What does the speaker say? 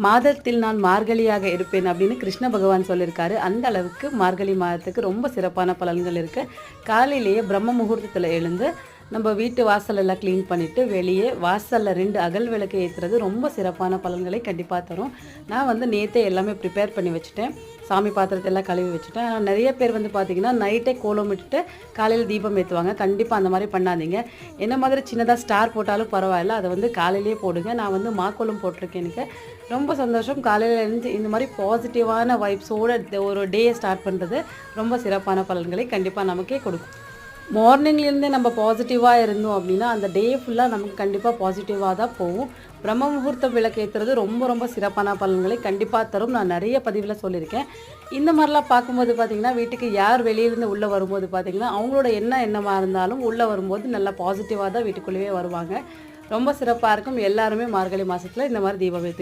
மாதத்தில் நான் மார்கழியாக இருப்பேன் அப்படின்னு கிருஷ்ண பகவான் சொல்லியிருக்காரு. அந்த அளவுக்கு மார்கழி மாதத்துக்கு ரொம்ப சிறப்பான பலன்கள் இருக்குது. காலையிலேயே பிரம்ம முகூர்த்தத்தில் எழுந்து நம்ம வீட்டு வாசலெல்லாம் க்ளீன் பண்ணிவிட்டு வெளியே வாசலில் 2 அகல் விளக்கு ஏற்றுறது ரொம்ப சிறப்பான பலன்களை கண்டிப்பாக தரும். நான் வந்து நேற்றே எல்லாமே ப்ரிப்பேர் பண்ணி வச்சுட்டேன். சாமி பாத்திரத்தை எல்லாம் கழுவி வச்சுட்டேன். நிறைய பேர் வந்து பார்த்திங்கன்னா நைட்டே கோலம் விட்டுட்டு காலையில் தீபம் ஏற்றுவாங்க. கண்டிப்பாக அந்த மாதிரி பண்ணாதீங்க. என்ன மாதிரி சின்னதாக ஸ்டார் போட்டாலும் பரவாயில்ல, அதை வந்து காலையிலே போடுங்க. நான் வந்து மாக்கோலம் போட்டிருக்கேன். எனக்கு ரொம்ப சந்தோஷம். காலையில் இருந்து இந்த மாதிரி பாசிட்டிவான வைப்ஸோடு ஒரு டேயை ஸ்டார்ட் பண்ணுறது ரொம்ப சிறப்பான பலன்களை கண்டிப்பாக நமக்கே கொடுக்கும். மார்னிங்லேருந்தே நம்ம பாசிட்டிவாக இருந்தோம் அப்படின்னா அந்த டே ஃபுல்லாக நமக்கு கண்டிப்பாக பாசிட்டிவாக தான் போகும். பிரம்ம முகூர்த்தம் விளக்கேற்றுறது ரொம்ப ரொம்ப சிறப்பான பலன்களை கண்டிப்பாக தரும். நான் நிறைய பதிவில் சொல்லியிருக்கேன். இந்த மாதிரிலாம் பார்க்கும்போது பார்த்திங்கன்னா வீட்டுக்கு யார் வெளியிலேருந்து உள்ளே வரும்போது பார்த்திங்கன்னா அவங்களோட எண்ணமாக இருந்தாலும் உள்ளே வரும்போது நல்லா பாசிட்டிவாக தான் வீட்டுக்குள்ளேயே வருவாங்க. ரொம்ப சிறப்பாக இருக்கும். எல்லாருமே மார்கழி மாதத்தில் இந்த மாதிரி தீபம் ஏற்றுங்க.